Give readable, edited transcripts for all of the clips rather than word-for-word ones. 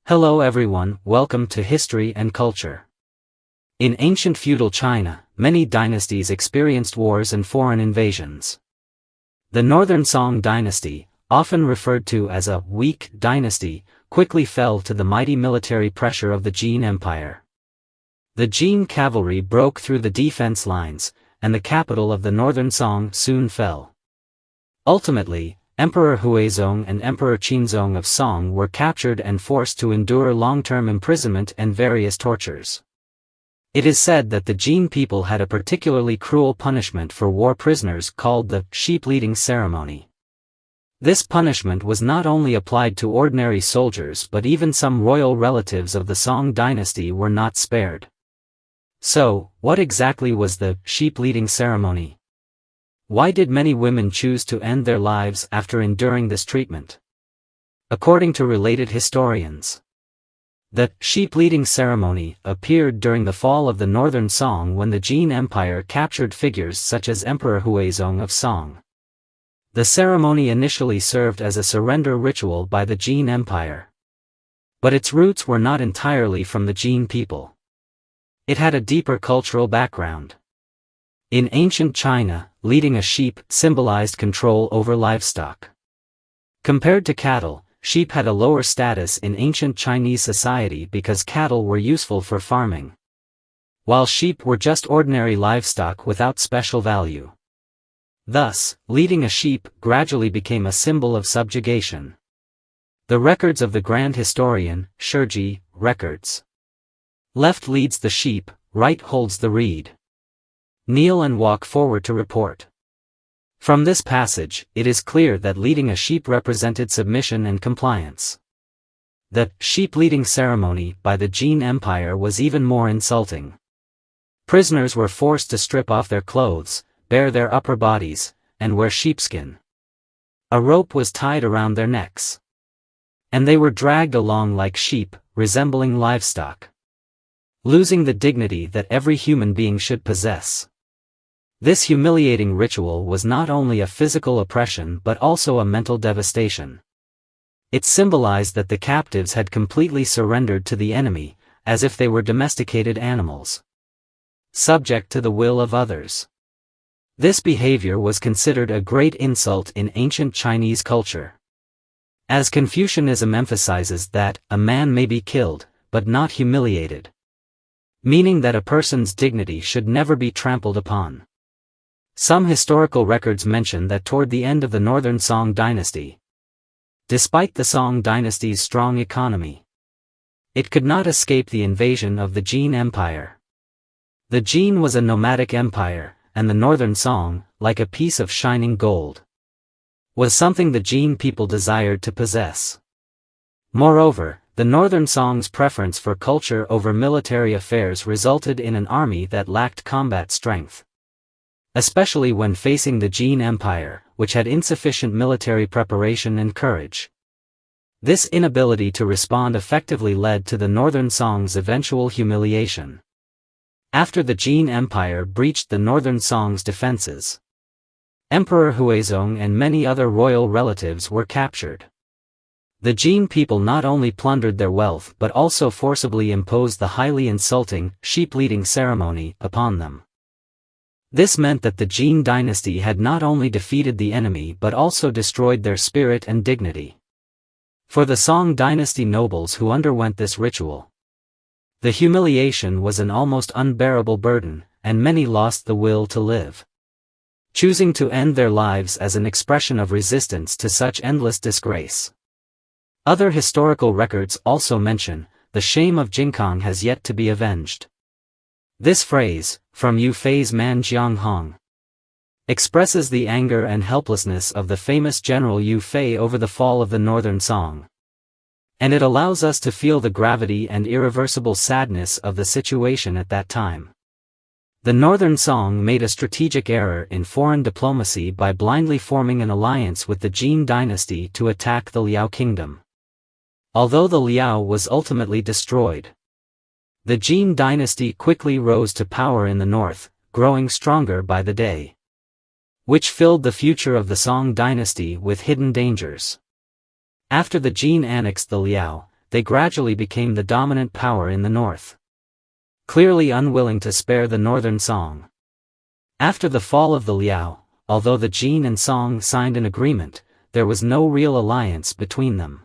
Hello everyone, welcome to History and Culture. In ancient feudal China, many dynasties experienced wars and foreign invasions. The Northern Song dynasty, often referred to as a weak dynasty, quickly fell to the mighty military pressure of the Jin Empire. The Jin cavalry broke through the defense lines, and the capital of the Northern Song soon fell. Ultimately, Emperor Huizong and Emperor Qianlong of Song were captured and forced to endure long-term imprisonment and various tortures. It is said that the Jin people had a particularly cruel punishment for war prisoners called the sheep-leading ceremony. This punishment was not only applied to ordinary soldiers but even some royal relatives of the Song dynasty were not spared. So, what exactly was the sheep-leading ceremony? Why did many women choose to end their lives after enduring this treatment? According to related historians, the sheep-leading ceremony appeared during the fall of the Northern Song when the Jin Empire captured figures such as Emperor Huizong of Song. The ceremony initially served as a surrender ritual by the Jin Empire. But its roots were not entirely from the Jin people. It had a deeper cultural background. In ancient China, leading a sheep symbolized control over livestock. Compared to cattle, sheep had a lower status in ancient Chinese society because cattle were useful for farming, while sheep were just ordinary livestock without special value. Thus, leading a sheep gradually became a symbol of subjugation. The records of the grand historian, Shiji, records. Left leads the sheep, right holds the reed. Kneel and walk forward to report. From this passage, it is clear that leading a sheep represented submission and compliance. The sheep-leading ceremony by the Jin Empire was even more insulting. Prisoners were forced to strip off their clothes, bare their upper bodies, and wear sheepskin. A rope was tied around their necks. And they were dragged along like sheep, resembling livestock, losing the dignity that every human being should possess. This humiliating ritual was not only a physical oppression but also a mental devastation. It symbolized that the captives had completely surrendered to the enemy, as if they were domesticated animals, subject to the will of others. This behavior was considered a great insult in ancient Chinese culture, as Confucianism emphasizes that a man may be killed, but not humiliated, meaning that a person's dignity should never be trampled upon. Some historical records mention that toward the end of the Northern Song dynasty, despite the Song dynasty's strong economy, it could not escape the invasion of the Jin Empire. The Jin was a nomadic empire, and the Northern Song, like a piece of shining gold, was something the Jin people desired to possess. Moreover, the Northern Song's preference for culture over military affairs resulted in an army that lacked combat strength, especially when facing the Jin Empire, which had insufficient military preparation and courage. This inability to respond effectively led to the Northern Song's eventual humiliation. After the Jin Empire breached the Northern Song's defenses, Emperor Huizong and many other royal relatives were captured. The Jin people not only plundered their wealth but also forcibly imposed the highly insulting sheep-leading ceremony upon them. This meant that the Jin dynasty had not only defeated the enemy but also destroyed their spirit and dignity. For the Song dynasty nobles who underwent this ritual, the humiliation was an almost unbearable burden, and many lost the will to live, choosing to end their lives as an expression of resistance to such endless disgrace. Other historical records also mention, the shame of Jinkang has yet to be avenged. This phrase, from Yu Fei's Man Jiang Hong, expresses the anger and helplessness of the famous general Yu Fei over the fall of the Northern Song. And it allows us to feel the gravity and irreversible sadness of the situation at that time. The Northern Song made a strategic error in foreign diplomacy by blindly forming an alliance with the Jin dynasty to attack the Liao kingdom. Although the Liao was ultimately destroyed, the Jin dynasty quickly rose to power in the north, growing stronger by the day, which filled the future of the Song dynasty with hidden dangers. After the Jin annexed the Liao, they gradually became the dominant power in the north. Clearly unwilling to spare the northern Song. After the fall of the Liao, although the Jin and Song signed an agreement, there was no real alliance between them.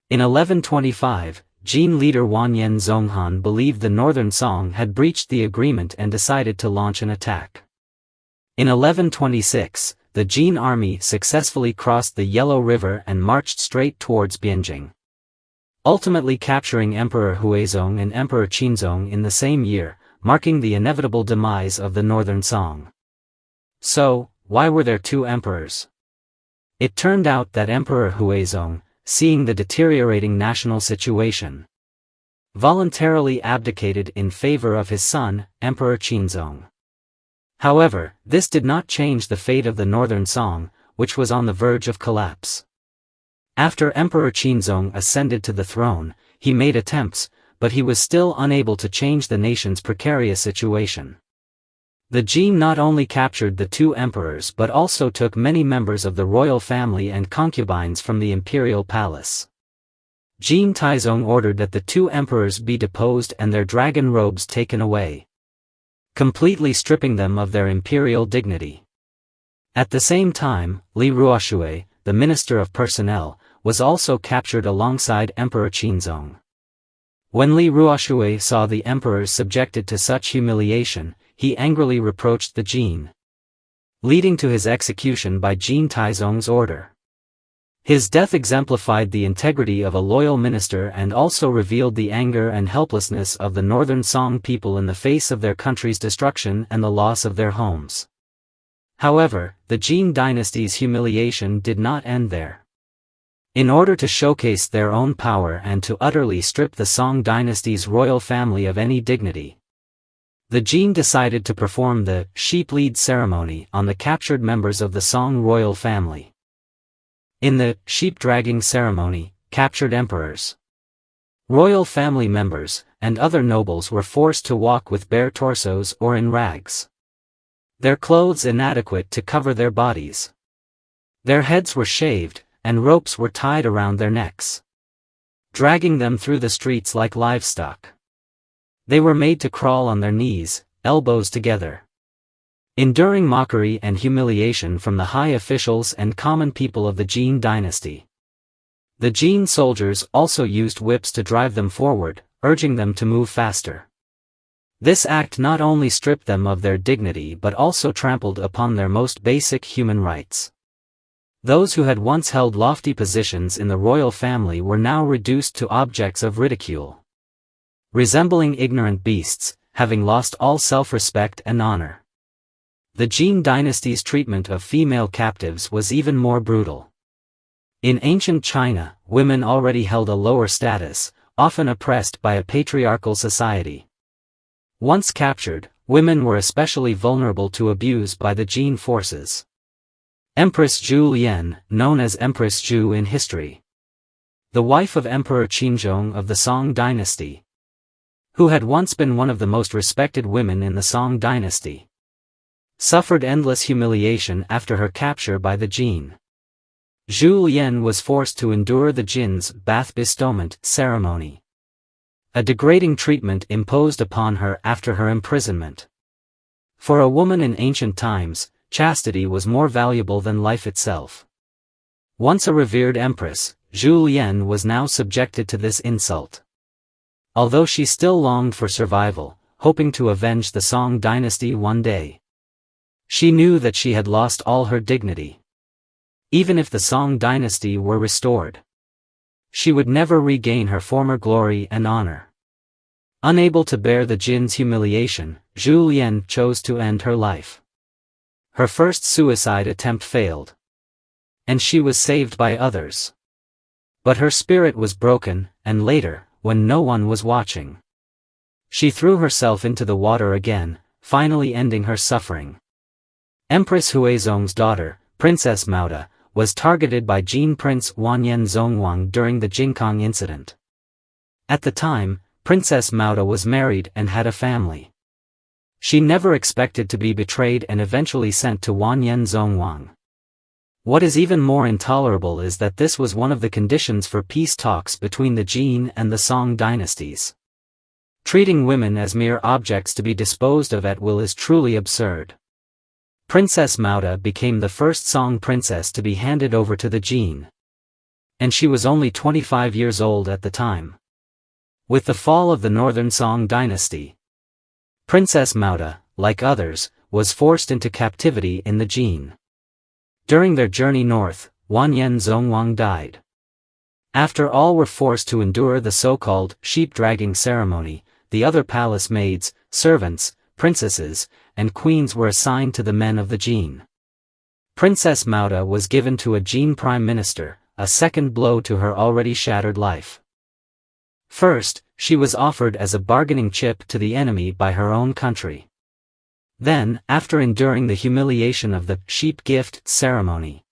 In 1125, Jin leader Wanyan Zonghan believed the northern Song had breached the agreement and decided to launch an attack. In 1126, the Jin army successfully crossed the Yellow River and marched straight towards Bianjing, ultimately capturing Emperor Huizong and Emperor Qianlong in the same year, marking the inevitable demise of the northern Song. So, why were there two emperors? It turned out that Emperor Huizong, seeing the deteriorating national situation, voluntarily abdicated in favor of his son, Emperor Qianlong. However, this did not change the fate of the northern Song, which was on the verge of collapse. After Emperor Qianlong ascended to the throne, he made attempts, but he was still unable to change the nation's precarious situation. The Jin not only captured the two emperors but also took many members of the royal family and concubines from the imperial palace. Jin Taizong ordered that the two emperors be deposed and their dragon robes taken away, completely stripping them of their imperial dignity. At the same time, Li Ruoshui, the minister of personnel, was also captured alongside Emperor Qianlong. When Li Ruoshui saw the emperors subjected to such humiliation, he angrily reproached the Jin, leading to his execution by Jin Taizong's order. His death exemplified the integrity of a loyal minister and also revealed the anger and helplessness of the northern Song people in the face of their country's destruction and the loss of their homes. However, the Jin dynasty's humiliation did not end there. In order to showcase their own power and to utterly strip the Song dynasty's royal family of any dignity, the Jin decided to perform the sheep lead ceremony on the captured members of the Song royal family. In the sheep dragging ceremony, captured emperors, royal family members, and other nobles were forced to walk with bare torsos or in rags, their clothes inadequate to cover their bodies. Their heads were shaved, and ropes were tied around their necks, dragging them through the streets like livestock. They were made to crawl on their knees, elbows together, enduring mockery and humiliation from the high officials and common people of the Jin dynasty. The Jin soldiers also used whips to drive them forward, urging them to move faster. This act not only stripped them of their dignity but also trampled upon their most basic human rights. Those who had once held lofty positions in the royal family were now reduced to objects of ridicule, resembling ignorant beasts, having lost all self-respect and honor. The Jin dynasty's treatment of female captives was even more brutal. In ancient China, women already held a lower status, often oppressed by a patriarchal society. Once captured, women were especially vulnerable to abuse by the Jin forces. Empress Zhu Lian, known as Empress Zhu in history, the wife of Emperor Qianlong of the Song dynasty, who had once been one of the most respected women in the Song dynasty, suffered endless humiliation after her capture by the Jin. Zhu Lian was forced to endure the Jin's bath bestowment ceremony, a degrading treatment imposed upon her after her imprisonment. For a woman in ancient times, chastity was more valuable than life itself. Once a revered empress, Zhu Lian was now subjected to this insult. Although she still longed for survival, hoping to avenge the Song dynasty one day, she knew that she had lost all her dignity. Even if the Song dynasty were restored, she would never regain her former glory and honor. Unable to bear the Jin's humiliation, Zhu Lian chose to end her life. Her first suicide attempt failed, and she was saved by others. But her spirit was broken, and later, when no one was watching, she threw herself into the water again, finally ending her suffering. Empress Huizong's daughter, Princess Mauda, was targeted by Jin Prince Wanyan Zongwang during the Jingkong incident. At the time, Princess Mauda was married and had a family. She never expected to be betrayed and eventually sent to Wanyan Zongwang. What is even more intolerable is that this was one of the conditions for peace talks between the Jin and the Song dynasties. Treating women as mere objects to be disposed of at will is truly absurd. Princess Mauda became the first Song princess to be handed over to the Jin. And she was only 25 years old at the time. With the fall of the northern Song dynasty, Princess Mauda, like others, was forced into captivity in the Jin. During their journey north, Wanyan Zhongwang died. After all were forced to endure the so-called sheep-dragging ceremony, the other palace maids, servants, princesses, and queens were assigned to the men of the Jin. Princess Mauda was given to a Jin prime minister, a second blow to her already shattered life. First, she was offered as a bargaining chip to the enemy by her own country. Then, after enduring the humiliation of the sheep gift ceremony,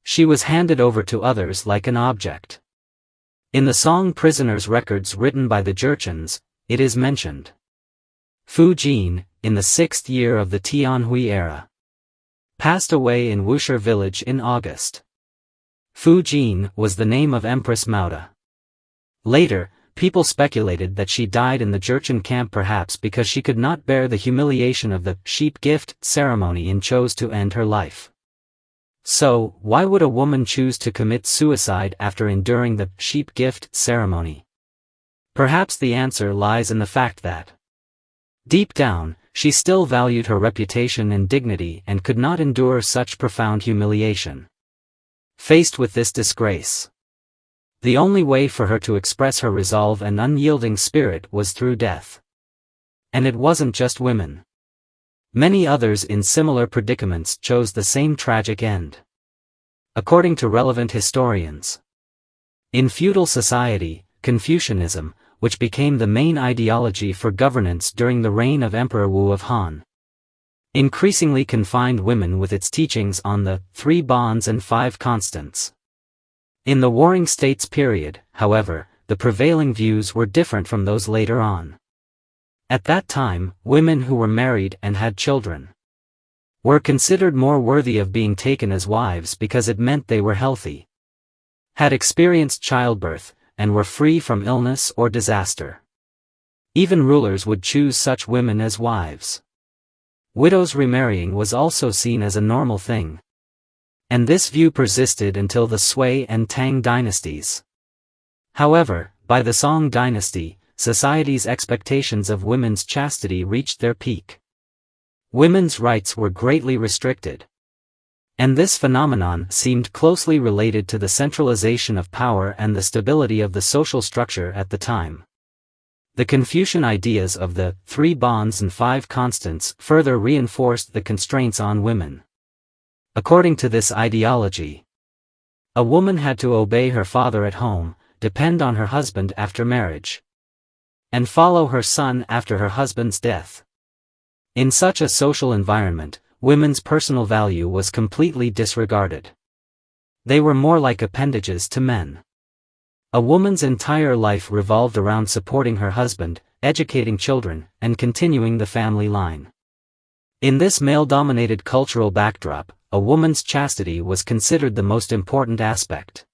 she was handed over to others like an object. In the Song prisoners' records written by the Jurchens, it is mentioned. Fu Jin, in the 6th year of the Tianhui era, passed away in Wushir village in August. Fu Jin was the name of Empress Mauda. Later, people speculated that she died in the Jurchen camp, perhaps because she could not bear the humiliation of the sheep gift ceremony and chose to end her life. So, why would a woman choose to commit suicide after enduring the sheep gift ceremony? Perhaps the answer lies in the fact that, deep down, she still valued her reputation and dignity and could not endure such profound humiliation. Faced with this disgrace, the only way for her to express her resolve and unyielding spirit was through death. And it wasn't just women. Many others in similar predicaments chose the same tragic end. According to relevant historians, in feudal society, Confucianism, which became the main ideology for governance during the reign of Emperor Wu of Han, increasingly confined women with its teachings on the 3 bonds and 5 constants. In the Warring States period, however, the prevailing views were different from those later on. At that time, women who were married and had children were considered more worthy of being taken as wives because it meant they were healthy, had experienced childbirth, and were free from illness or disaster. Even rulers would choose such women as wives. Widows remarrying was also seen as a normal thing. And this view persisted until the Sui and Tang dynasties. However, by the Song dynasty, society's expectations of women's chastity reached their peak. Women's rights were greatly restricted. And this phenomenon seemed closely related to the centralization of power and the stability of the social structure at the time. The Confucian ideas of the 3 bonds and 5 constants further reinforced the constraints on women. According to this ideology, a woman had to obey her father at home, depend on her husband after marriage, and follow her son after her husband's death. In such a social environment, women's personal value was completely disregarded. They were more like appendages to men. A woman's entire life revolved around supporting her husband, educating children, and continuing the family line. In this male-dominated cultural backdrop, a woman's chastity was considered the most important aspect.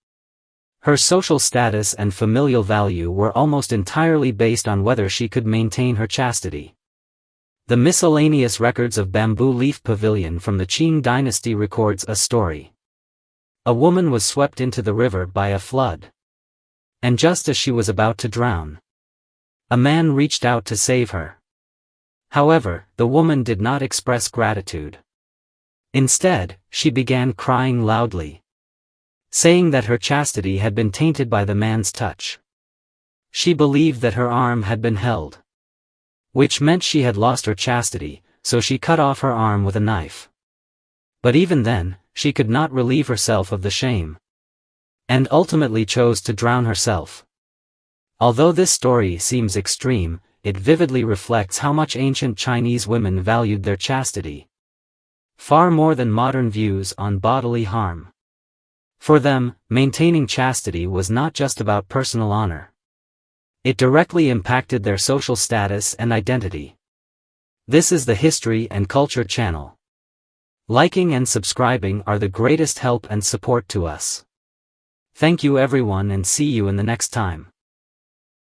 Her social status and familial value were almost entirely based on whether she could maintain her chastity. The miscellaneous records of Bamboo Leaf Pavilion from the Qing dynasty records a story. A woman was swept into the river by a flood. And just as she was about to drown, a man reached out to save her. However, the woman did not express gratitude. Instead, she began crying loudly, saying that her chastity had been tainted by the man's touch. She believed that her arm had been held, which meant she had lost her chastity, so she cut off her arm with a knife. But even then, she could not relieve herself of the shame, and ultimately chose to drown herself. Although this story seems extreme, it vividly reflects how much ancient Chinese women valued their chastity, far more than modern views on bodily harm. For them, maintaining chastity was not just about personal honor. It directly impacted their social status and identity. This is the History and Culture Channel. Liking and subscribing are the greatest help and support to us. Thank you everyone and see you in the next time.